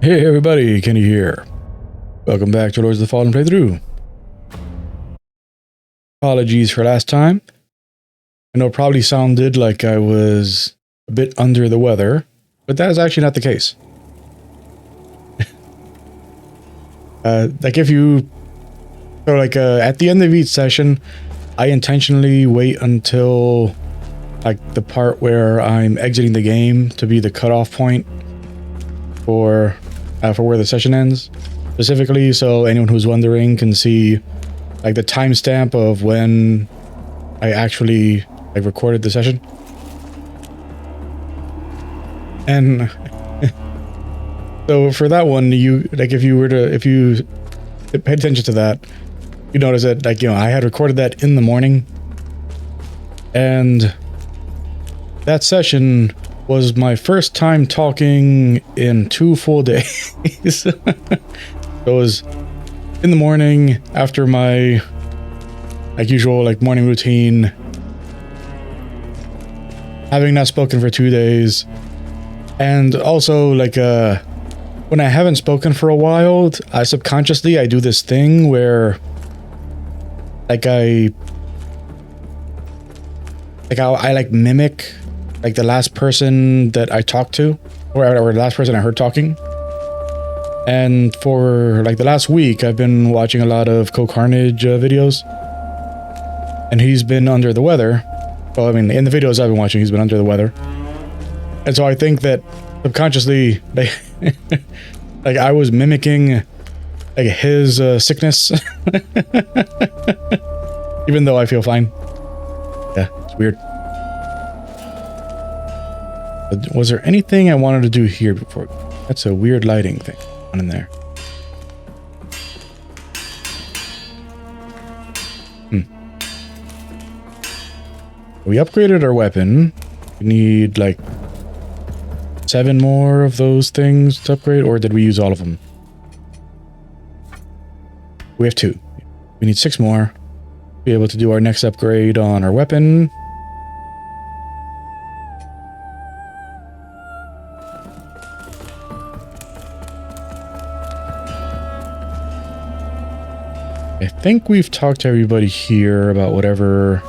Hey everybody, Kenny here. Welcome back to Lords of the Fallen playthrough. Apologies for last time. I know it probably sounded like I was a bit under the weather, but that is actually not the case. At the end of each session, I intentionally wait until the part where I'm exiting the game to be the cutoff point for where the session ends, specifically so anyone who's wondering can see the timestamp of when I actually recorded the session. And so for that one, if you pay attention to that, you notice that I had recorded that in the morning, and that session was my first time talking in 2 full days. So it was in the morning after my usual morning routine, having not spoken for 2 days, and also when I haven't spoken for a while, I subconsciously do this thing where I mimic the last person that I talked to, or the last person I heard talking. And for the last week, I've been watching a lot of CohhCarnage videos, and he's been under the weather. Well, I mean, in the videos I've been watching, he's been under the weather, and so I think that subconsciously, I was mimicking his sickness, even though I feel fine. Yeah, it's weird. Was there anything I wanted to do here before? That's a weird lighting thing on in there. We upgraded our weapon. We need 7 more of those things to upgrade, or did we use all of them? We have 2. We need 6 more to be able to do our next upgrade on our weapon. I think we've talked to everybody here about whatever.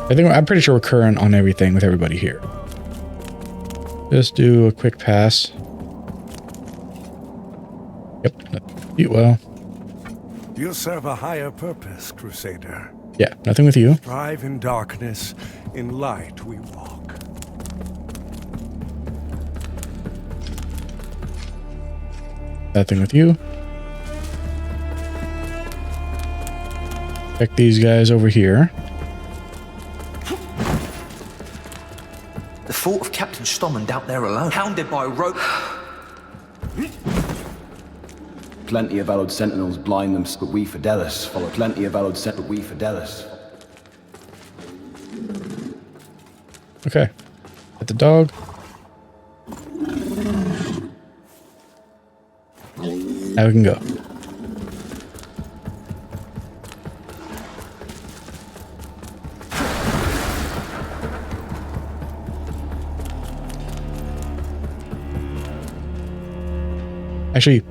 I'm pretty sure we're current on everything with everybody here. Just do a quick pass. Yep. Well. You serve a higher purpose, Crusader. Yeah, nothing with you. Strive in darkness, in light we walk. Nothing with you. Check these guys over here. The thought of Captain Stommond out there alone, hounded by a rope. Plenty of allied sentinels blind them, but we Fidelis follow. Plenty of allied sentinels, but we Fidelis. Okay. At the dog. Now we can go. Actually,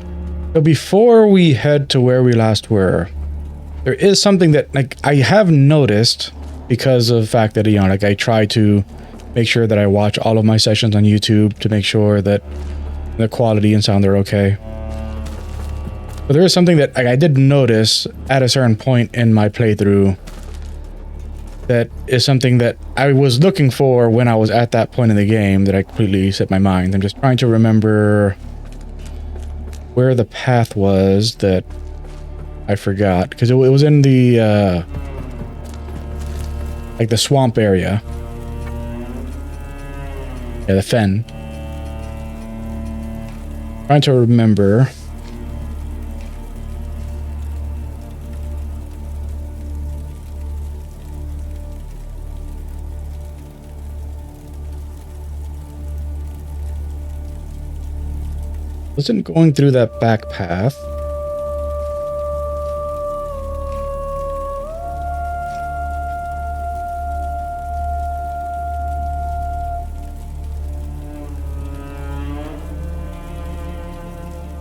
but before we head to where we last were, there is something that I have noticed because of the fact that I try to make sure that I watch all of my sessions on YouTube to make sure that the quality and sound are okay. But there is something that I did notice at a certain point in my playthrough that is something that I was looking for when I was at that point in the game that I completely slipped my mind. I'm just trying to remember where the path was that I forgot, because it was in the the swamp area. Yeah, the fen. Trying to remember. Wasn't going through that back path.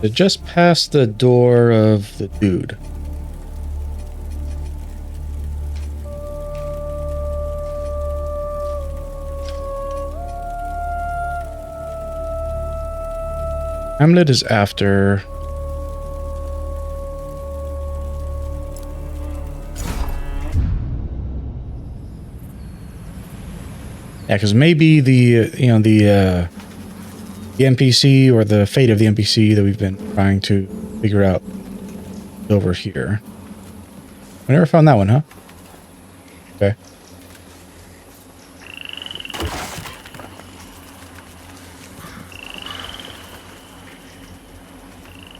just past the door of the dude. Hamlet is after. Yeah, because maybe the the NPC or the fate of the NPC that we've been trying to figure out is over here. I never found that one, huh? Okay.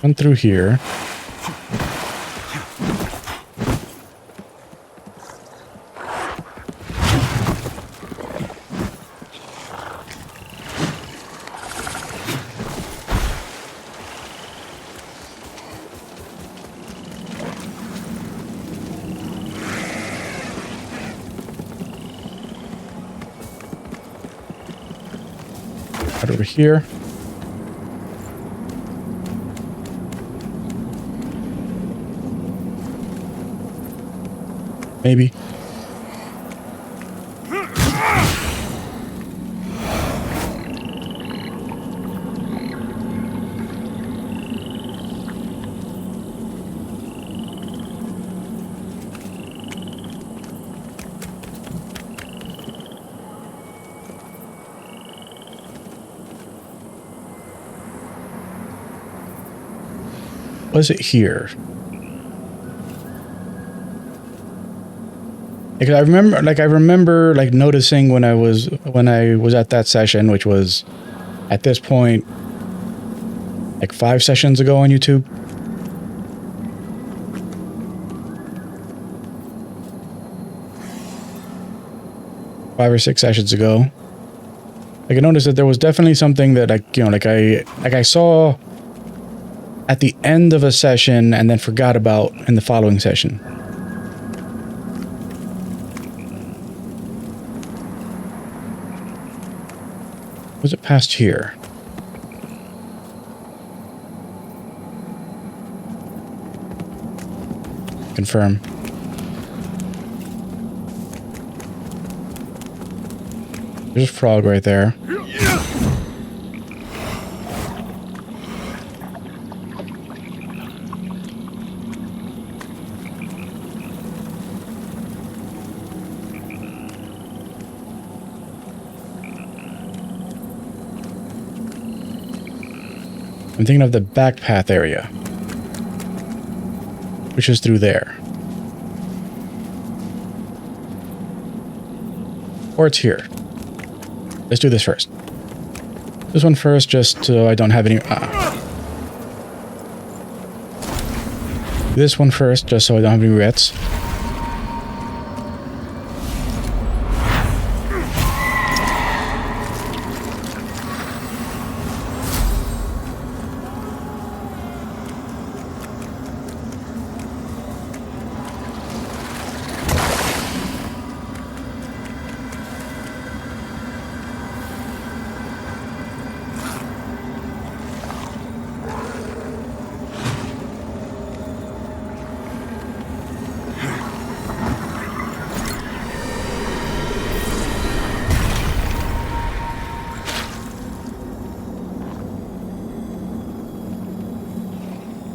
Run through here. Right over here. Maybe. Was it here? Like I remember noticing when I was at that session, which was at this point like 5 sessions ago on YouTube. Five or 6 sessions ago. Like I noticed that there was definitely something that I saw at the end of a session and then forgot about in the following session. Was it past here? Confirm. There's a frog right there. I'm thinking of the back path area, which is through there. Or it's here. Let's do this first. This one first, just so I don't have any... This one first, just so I don't have any regrets.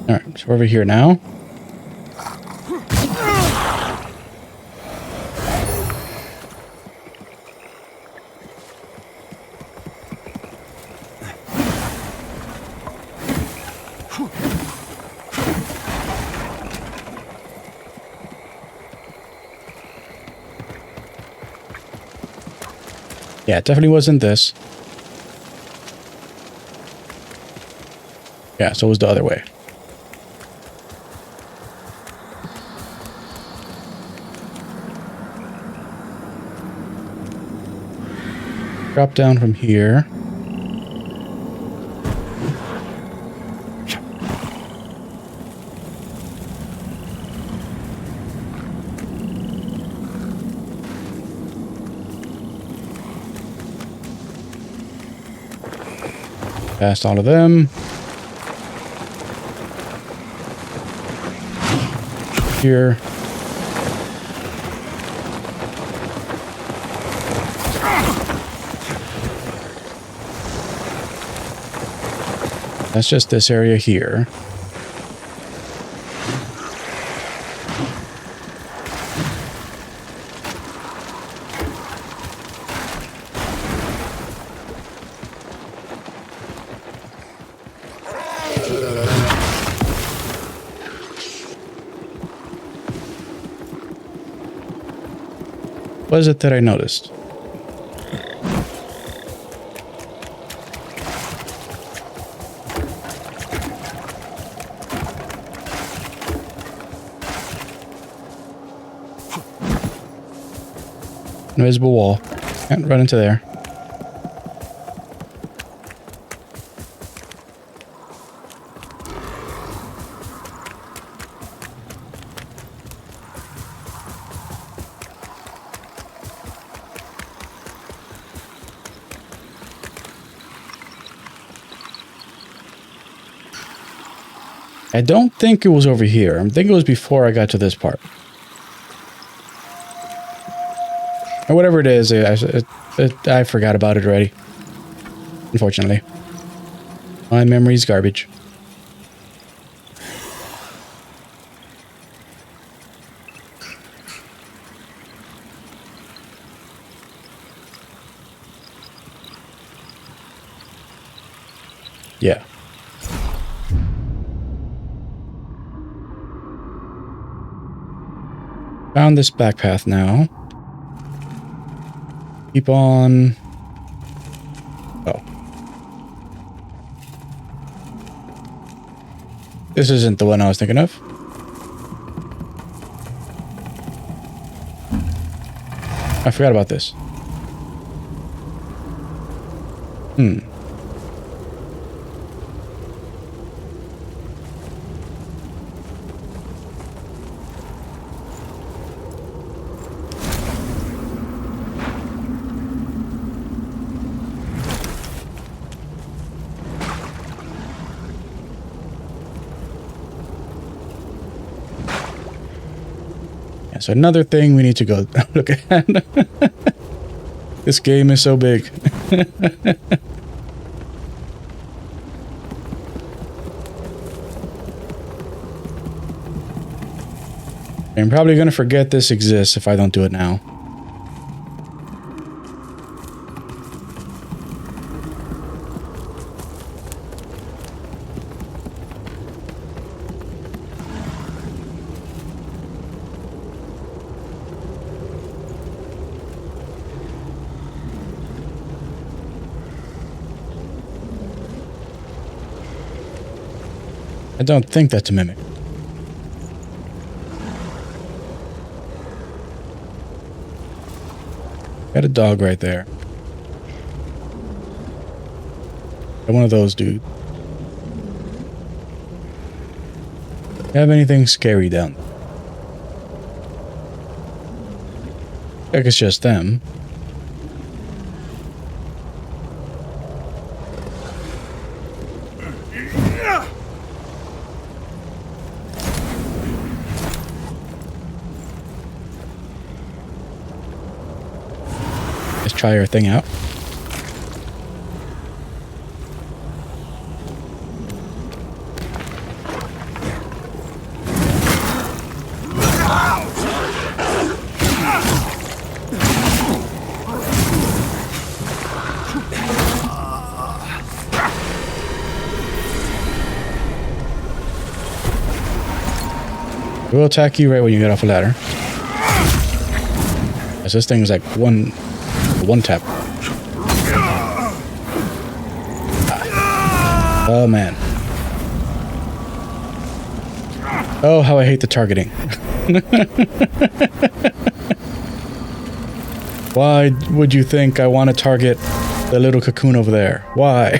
Alright, so we're over here now. Yeah, it definitely wasn't this. Yeah, so it was the other way. Drop down from here. Past all of them. here. That's just this area here. What is it that I noticed? Invisible wall. Can't run into there. I don't think it was over here. I think it was before I got to this part. Or whatever it is, I forgot about it already. Unfortunately. My memory's garbage. Yeah. Found this back path now. Keep on. Oh. This isn't the one I was thinking of. I forgot about this. So another thing we need to go look at. This game is so big. I'm probably going to forget this exists if I don't do it now. I don't think that's a mimic. Got a dog right there. Got one of those, dude. Have anything scary down there? I think it's just them. Try our thing out. We'll attack you right when you get off a ladder. As this thing is like one tap. Oh man. Oh, how I hate the targeting. Why would you think I want to target the little cocoon over there? Why?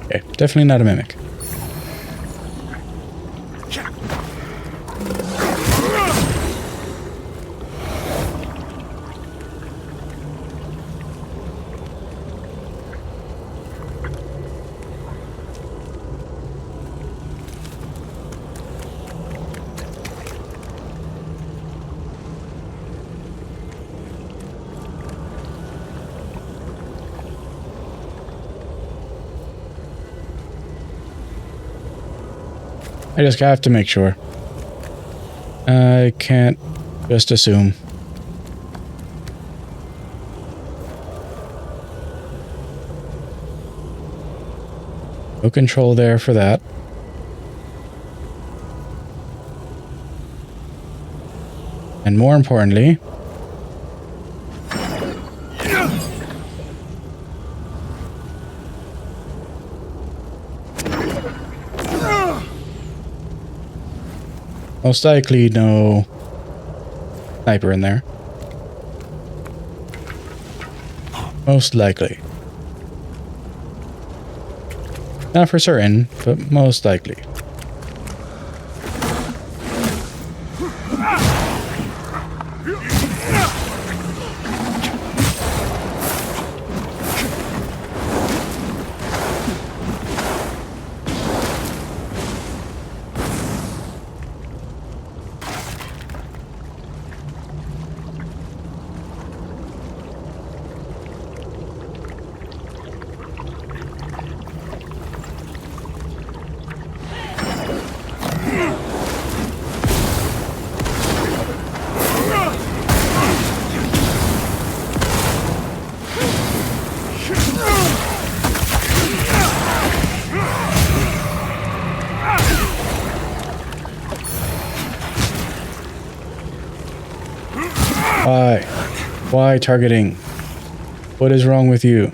Okay, definitely not a mimic. I just have to make sure. I can't just assume. No control there for that. And more importantly, most likely no sniper in there. Most likely. Not for certain, but most likely. Why? Why targeting? What is wrong with you?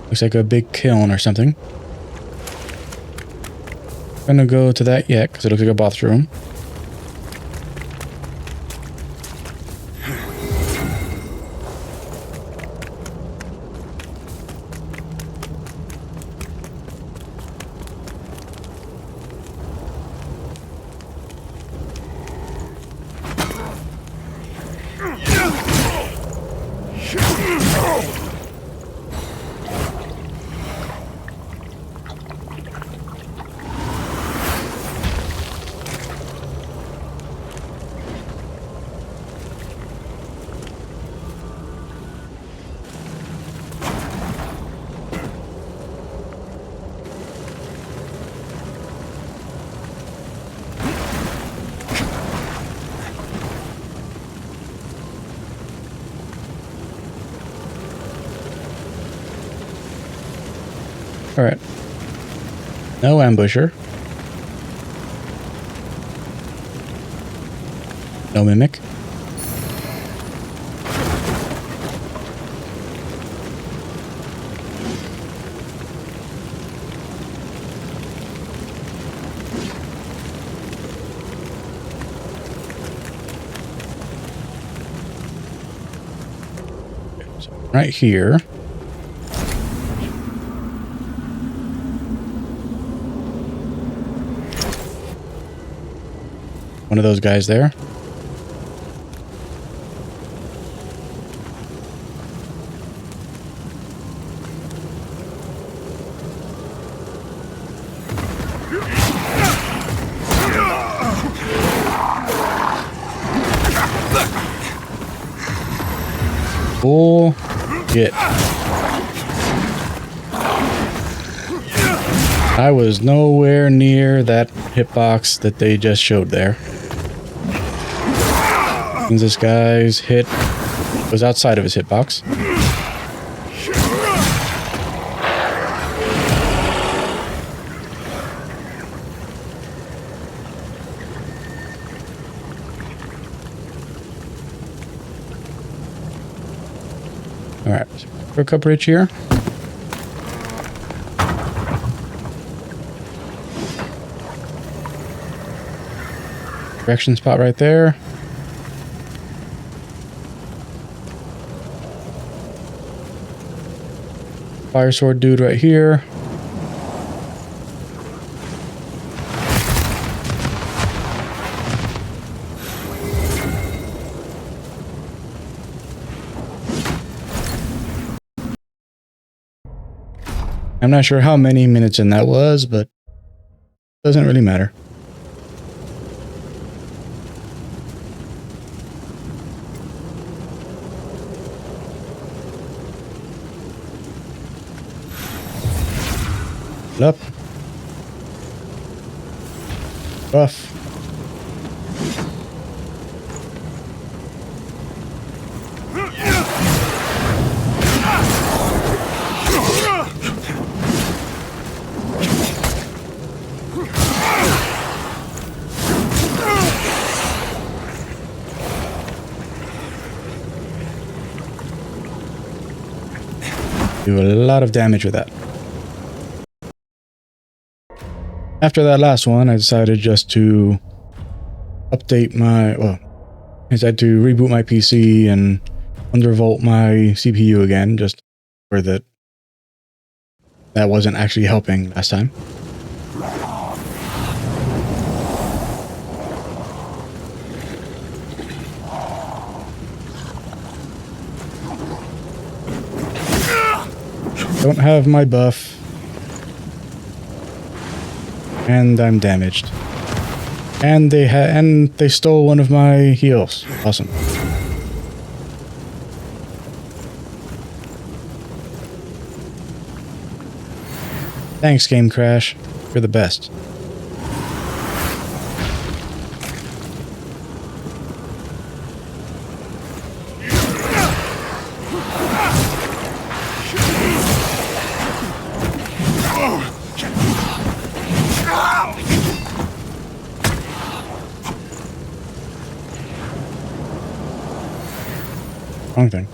Looks like a big kiln or something. Gonna go to that yet, because it looks like a bathroom. Alright. No ambusher. No mimic. So right here. One of those guys there. Bullshit. I was nowhere near that hitbox that they just showed there. Means this guy's hit was outside of his hitbox. Alright, quick up bridge here. Direction spot right there. Fire sword dude right here. I'm not sure how many minutes in that was, but doesn't really matter. Up. Buff. Do a lot of damage with that. After that last one, I decided just to update my, well, I decided to reboot my PC and undervolt my CPU again, just for that wasn't actually helping last time. Don't have my buff. And I'm damaged. And they stole one of my heals. Awesome. Thanks, Game Crash. You're the best. Wrong thing.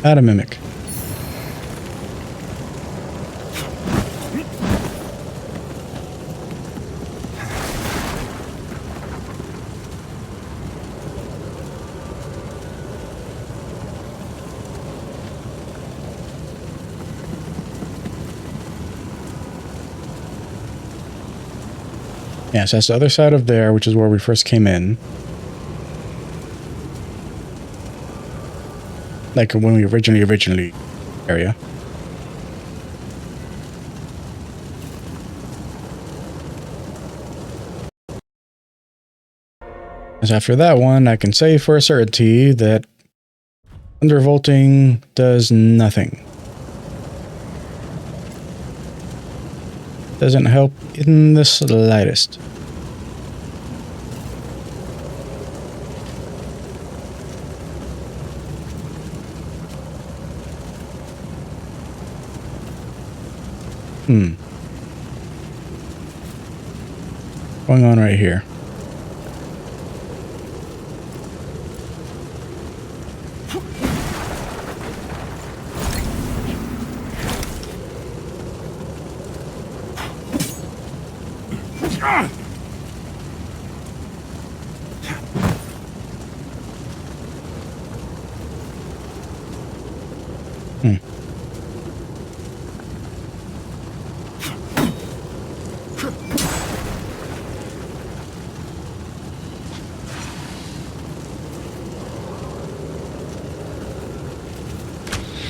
Add a mimic. Yeah, so that's the other side of there, which is where we first came in. Like when we originally area. As after that one, I can say for a certainty that undervolting does nothing. Doesn't help in the slightest. Going on right here.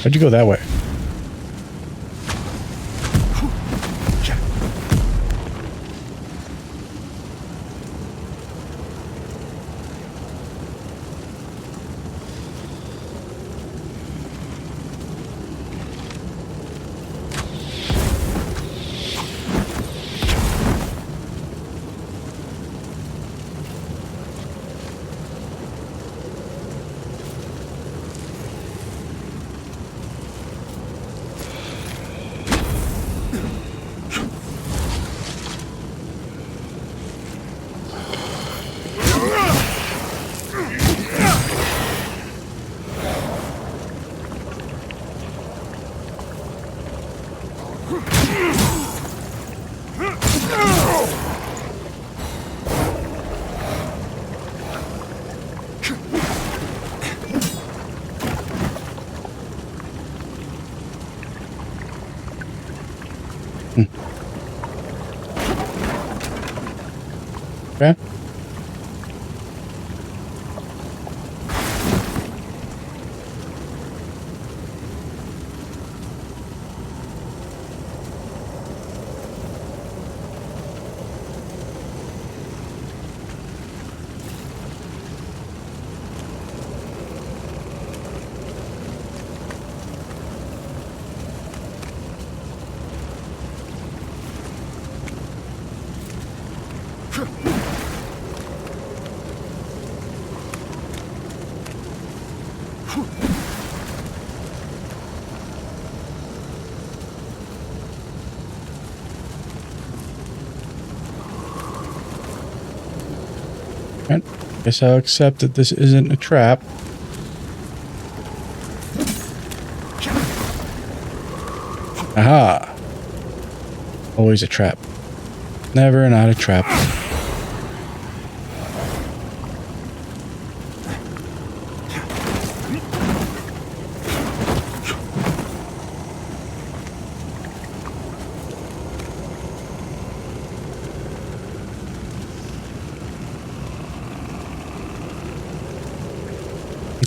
How'd you go that way? Okay. Right. Guess I'll accept that this isn't a trap. Aha! Always a trap. Never not a trap.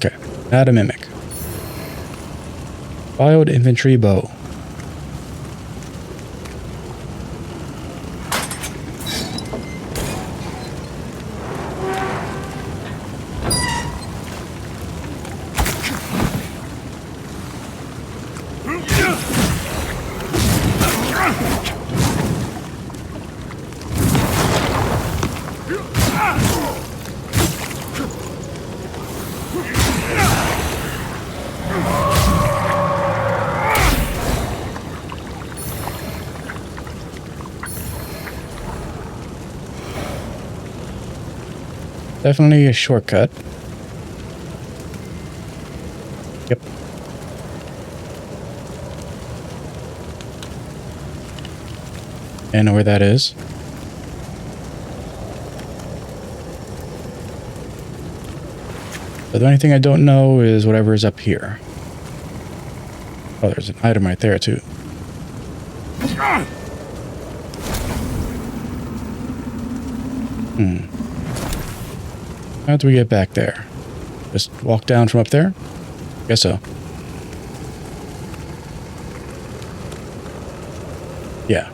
Okay, not a mimic. Filed infantry bow. Definitely a shortcut. Yep. I know where that is. But the only thing I don't know is whatever is up here. Oh, there's an item right there too. How do we get back there? Just walk down from up there? Guess so. Yeah.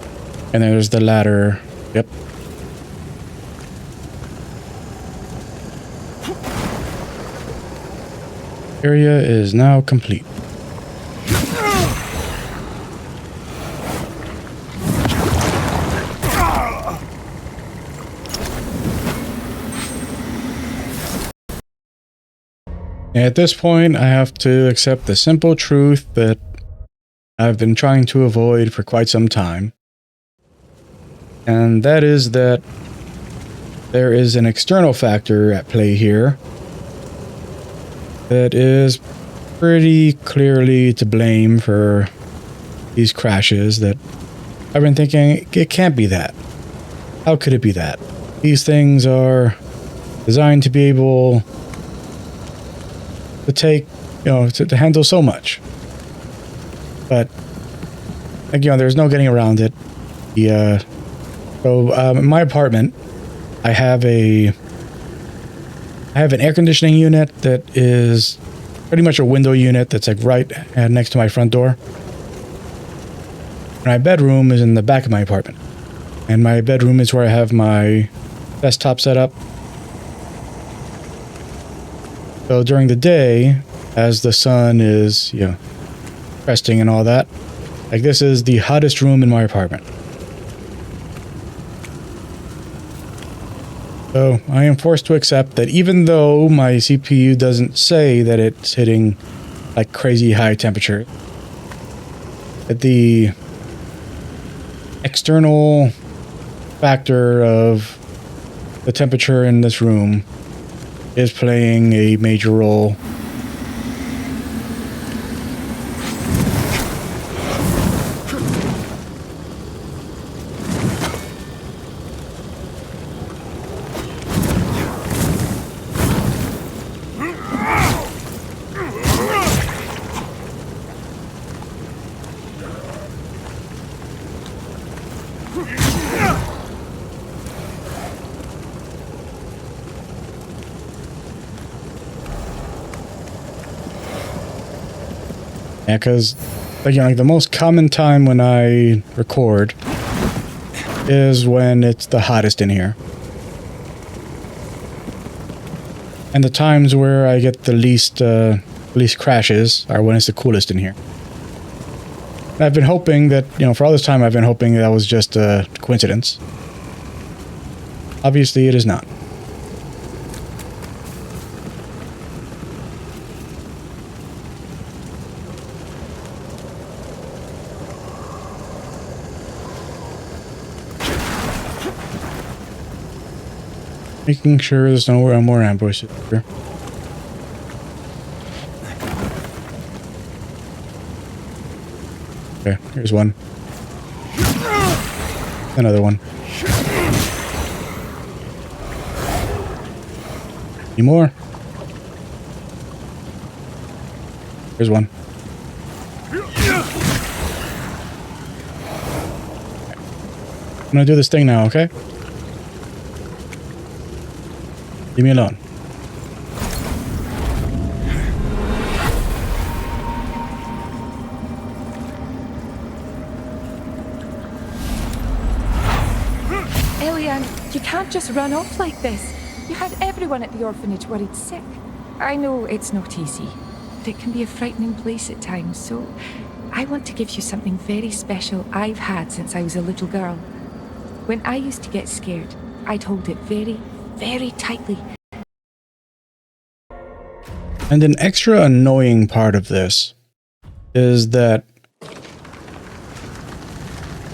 And there's the ladder. Yep. Area is now complete. At this point, I have to accept the simple truth that I've been trying to avoid for quite some time. And that is that there is an external factor at play here that is pretty clearly to blame for these crashes. That I've been thinking, it can't be that. How could it be that? These things are designed to be able to take, to handle so much. But, there's no getting around it. In my apartment, I have an air conditioning unit that is pretty much a window unit that's like right next to my front door. My bedroom is in the back of my apartment. And my bedroom is where I have my desktop set up. So during the day, as the sun is, resting and all that, like this is the hottest room in my apartment. So I am forced to accept that even though my CPU doesn't say that it's hitting like crazy high temperature, that the external factor of the temperature in this room is playing a major role. Yeah, because like the most common time when I record is when it's the hottest in here. And the times where I get the least crashes are when it's the coolest in here. And I've been hoping that, for all this time I've been hoping that was just a coincidence. Obviously it is not. Making sure there's no more ambushes here. Okay, here's one. Another one. Any more? Here's one. I'm gonna do this thing now, okay? Leave me alone. Elian, you can't just run off like this. You had everyone at the orphanage worried sick. I know it's not easy, but it can be a frightening place at times, so I want to give you something very special I've had since I was a little girl. When I used to get scared, I'd hold it very, very tightly. And an extra annoying part of this is that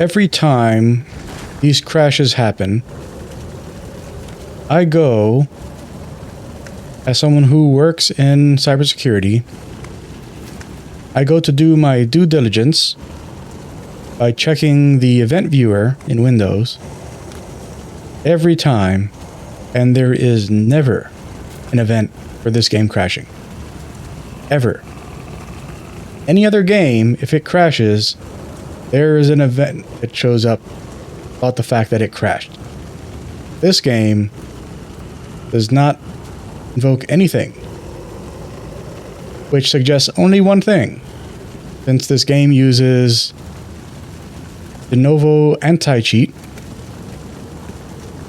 every time these crashes happen, I go, as someone who works in cybersecurity, I go to do my due diligence by checking the event viewer in Windows every time, and there is never an event for this game crashing. Ever. Any other game, if it crashes, there is an event that shows up about the fact that it crashed. This game does not invoke anything, which suggests only one thing. Since this game uses Denuvo anti-cheat,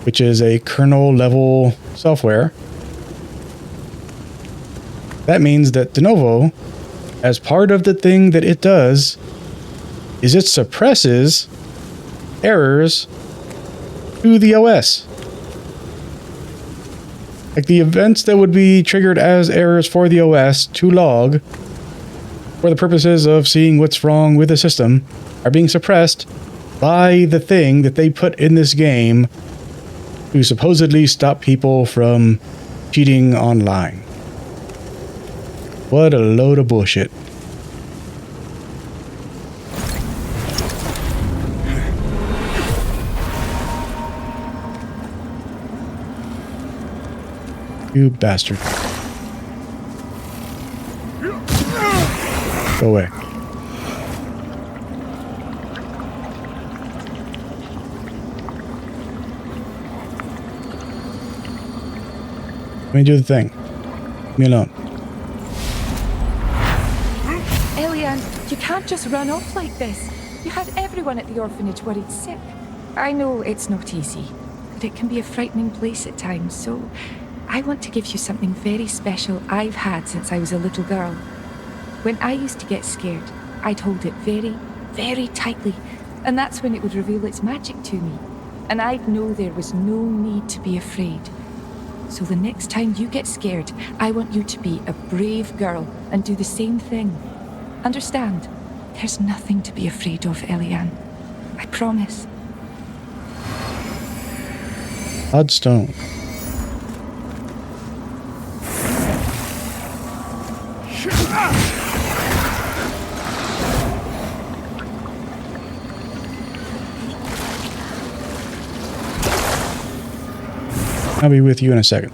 which is a kernel level software, that means that Denuvo, as part of the thing that it does, is it suppresses errors to the OS. Like the events that would be triggered as errors for the OS to log for the purposes of seeing what's wrong with the system are being suppressed by the thing that they put in this game to supposedly stop people from cheating online. What a load of bullshit. You bastard. Go away. Let me do the thing. Leave me alone. can't just run off like this. You had everyone at the orphanage worried sick. I know it's not easy, but it can be a frightening place at times, so I want to give you something very special I've had since I was a little girl. When I used to get scared, I'd hold it very, very tightly, and that's when it would reveal its magic to me. And I'd know there was no need to be afraid. So the next time you get scared, I want you to be a brave girl and do the same thing. Understand? There's nothing to be afraid of, Eliane. I promise. Bloodstone. I'll be with you in a second.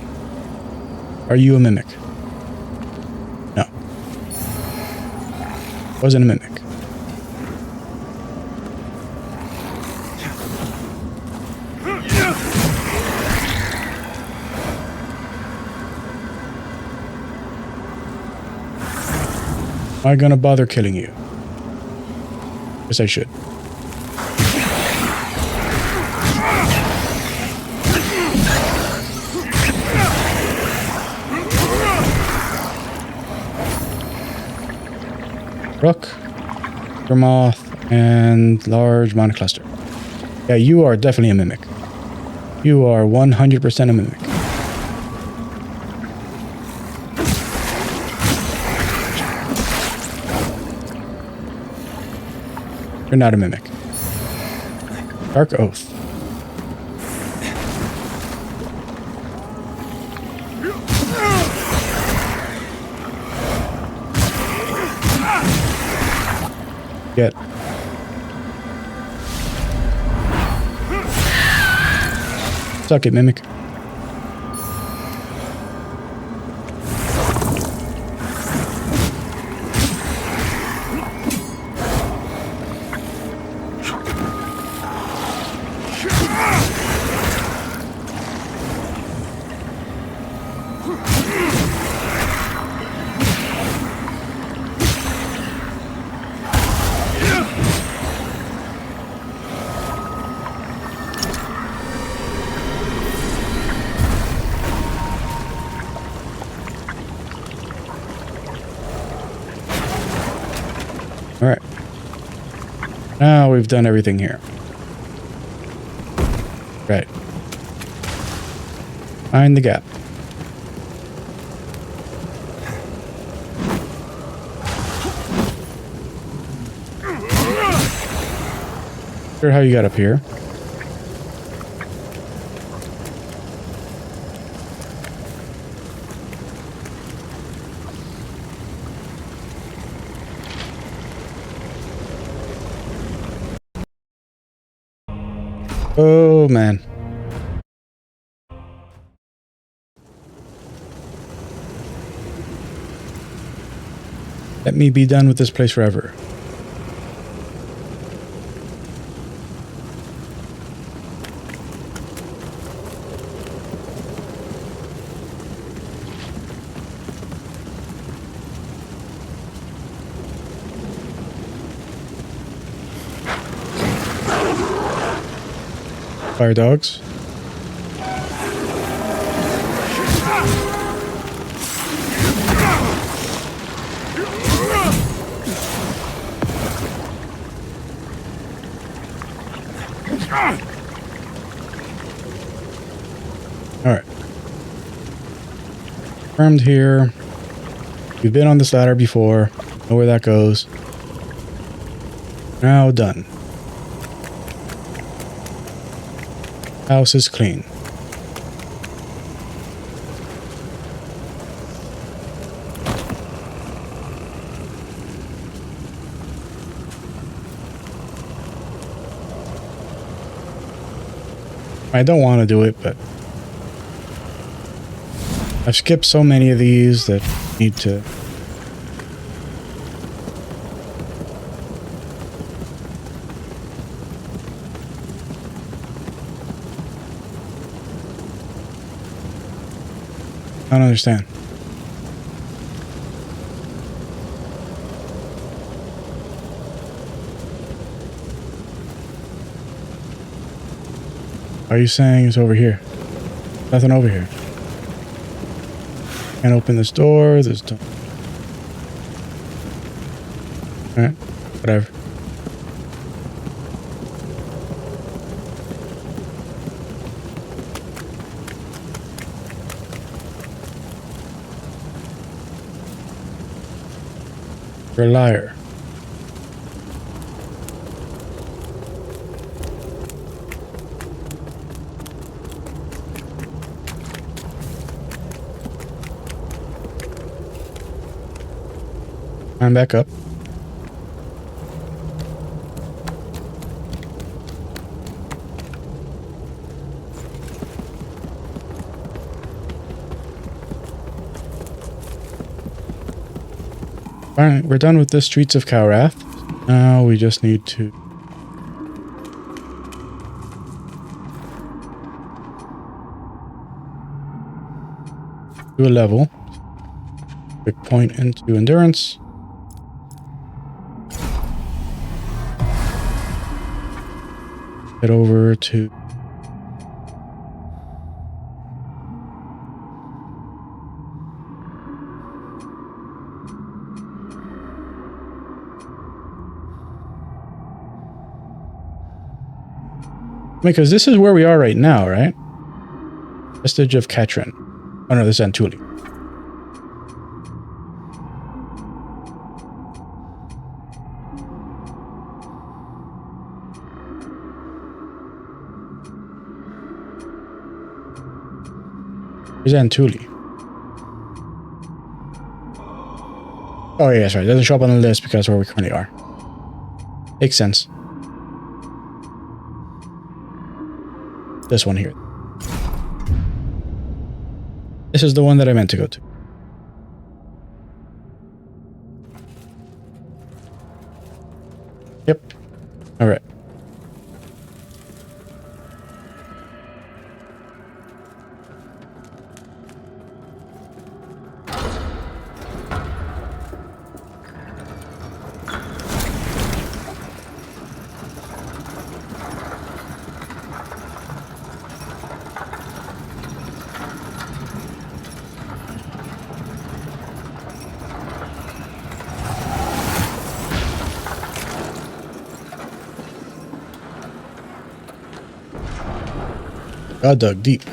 Are you a mimic? No. Wasn't a mimic. Am I gonna bother killing you? Yes, I should. Rook, Moth, and large monocluster. Yeah, you are definitely a mimic. You are 100% a mimic. You're not a mimic. Dark Oath. Get. Suck it, mimic. All right. Now we've done everything here. Right. Find the gap. Sure how you got up here. Oh, man. Let me be done with this place forever. Fire dogs. All right. Confirmed here. We've been on this ladder before. Know where that goes. Now done. House is clean. I don't want to do it, but I've skipped so many of these that need to. I don't understand. Are you saying it's over here? Nothing over here. Can't open this door. There's no... Alright, whatever. You're a liar. I'm back up. Alright, we're done with the streets of Kalrath. Now we just need to... do a level. Quick point into endurance. Head over to... because this is where we are right now, right? Vestige of Katrin. Oh no, this is Antuli. Here's Antuli. Oh yeah, sorry. It doesn't show up on the list because where we currently are. Makes sense. This one here. This is the one that I meant to go to. Yep. All right. God dug deep.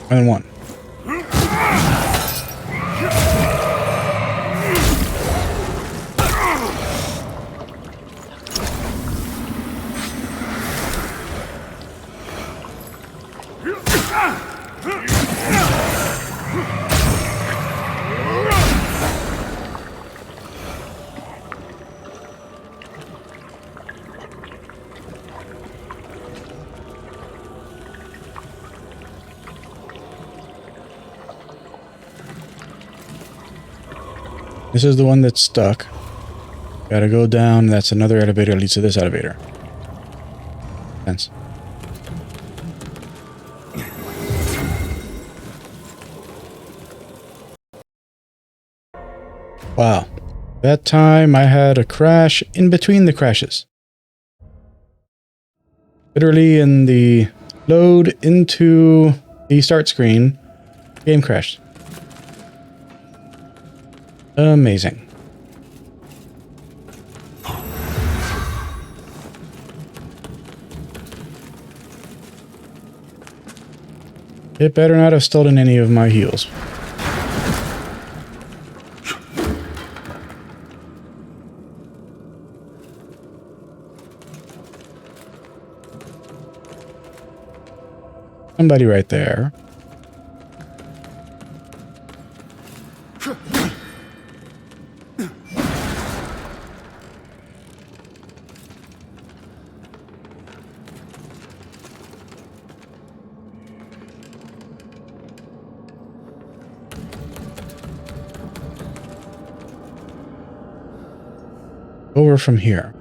And one. This is the one that's stuck. Gotta go down. That's another elevator that leads to this elevator. Sense. Wow. That time I had a crash in between the crashes. Literally in the load into the start screen, game crashed. Amazing. It better not have stolen any of my heals. Somebody right there. Over from here.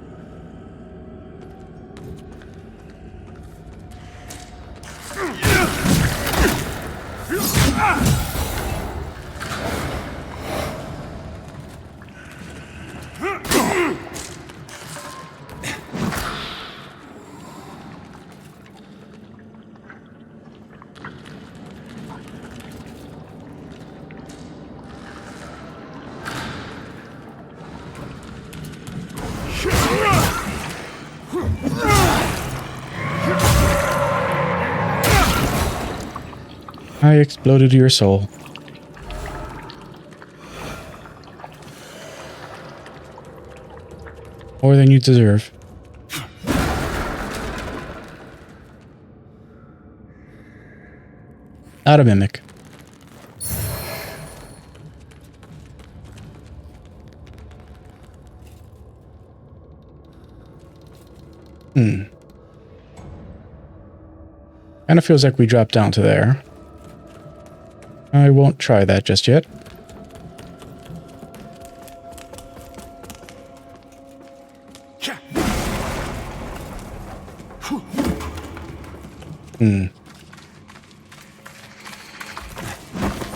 I exploded your soul. More than you deserve. Not a mimic. Kind of feels like we dropped down to there. I won't try that just yet.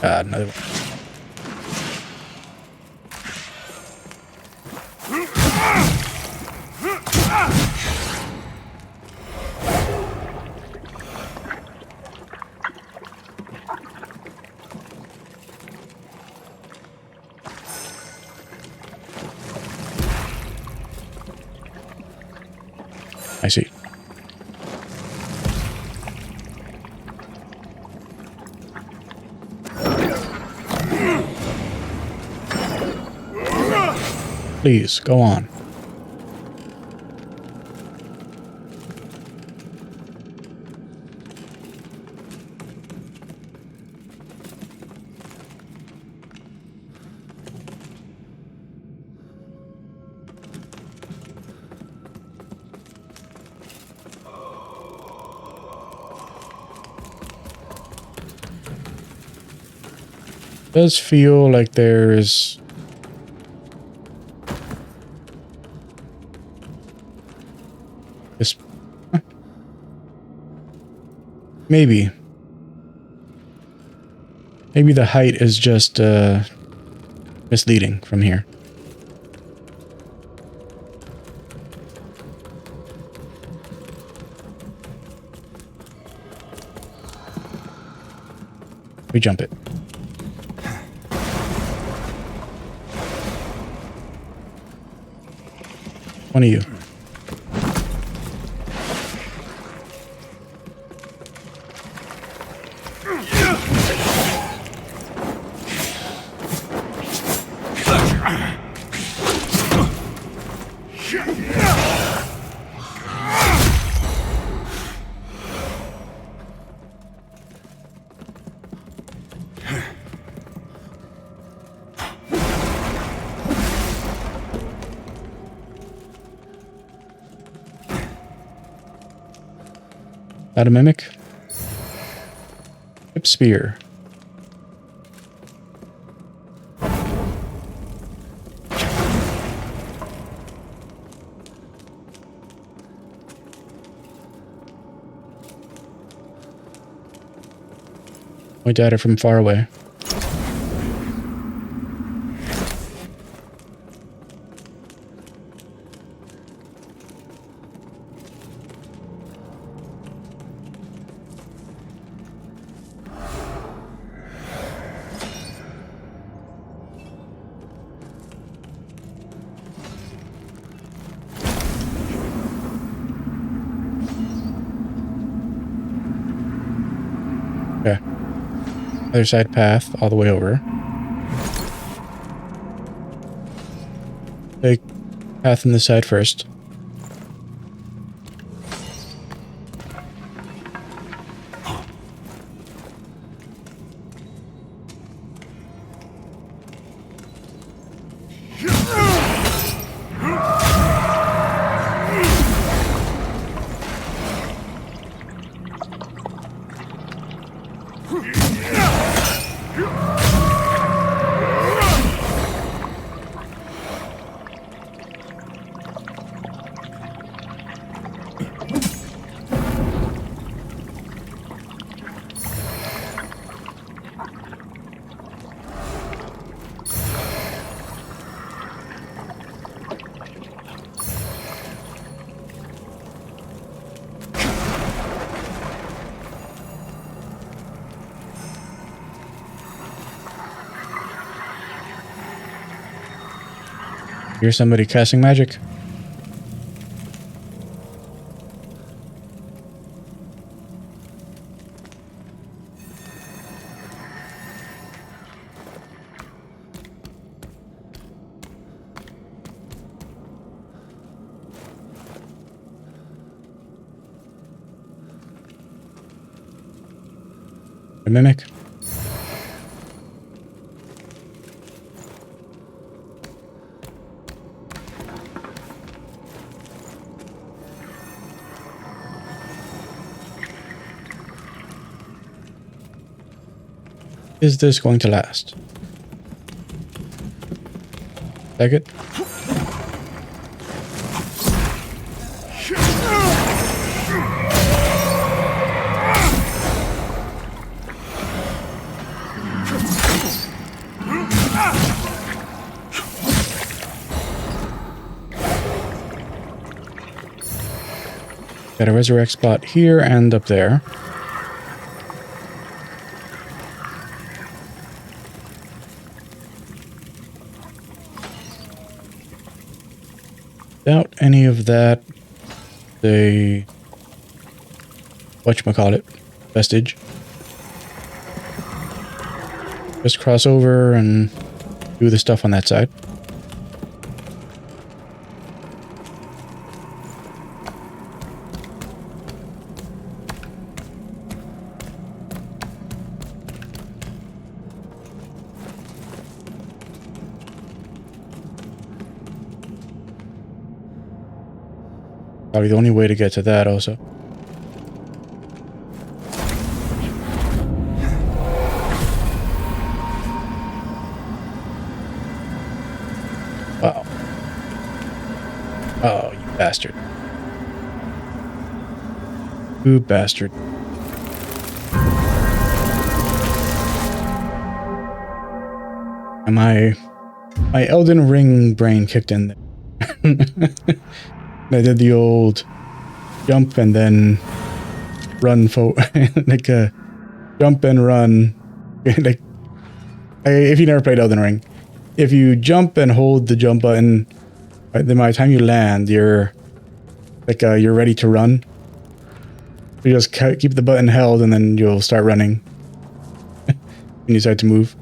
Another one. I see. Please, go on. Does feel like there's this. Maybe the height is just misleading from here. We jump it. One of you. That a mimic? Hip spear. Point at it from far away. Okay. Other side path all the way over. Take path on the side first. Here's somebody casting magic. A mimic. Is this going to last? Take it. Got a resurrect spot here and up there. Without any of that, the whatchamacallit, vestige. Just cross over and do the stuff on that side. Probably the only way to get to that also. Wow. Oh, you bastard. You bastard. And my Elden Ring brain kicked in there. I did the old jump and then run like a jump and run. Like if you never played Elden Ring, if you jump and hold the jump button, then by the time you land, you're ready to run. You just keep the button held and then you'll start running when you decide to move.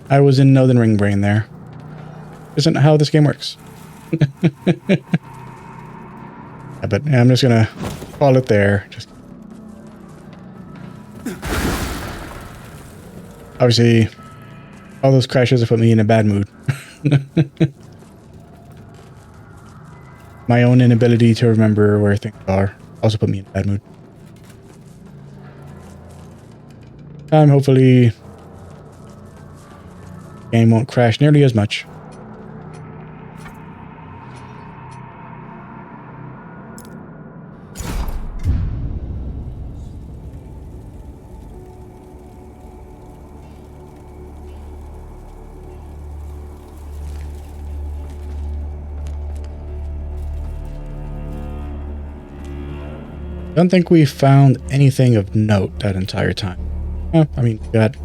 I was in Elden Ring brain there. Isn't how this game works. But I'm just gonna call it there. Just obviously, all those crashes have put me in a bad mood. My own inability to remember where things are also put me in a bad mood. Hopefully, the game won't crash nearly as much. Don't think we found anything of note that entire time. I mean, we got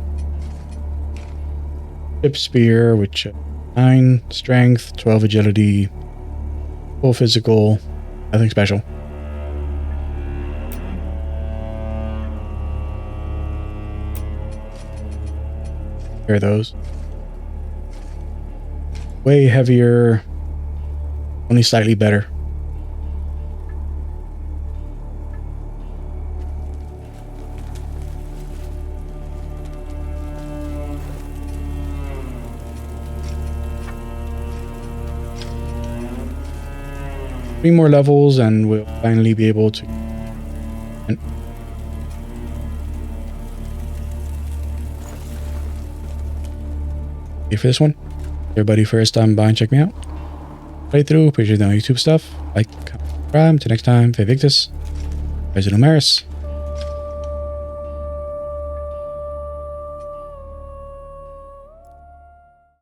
Ship Spear, which 9 strength, 12 agility, full physical, nothing special. Here are those. Way heavier, only slightly better. Three more levels and we'll finally be able to. Okay, for this one, everybody first time buying, check me out. Playthrough, appreciate the YouTube stuff. Like, comment, subscribe. Until next time, Faye Victus, President Maris.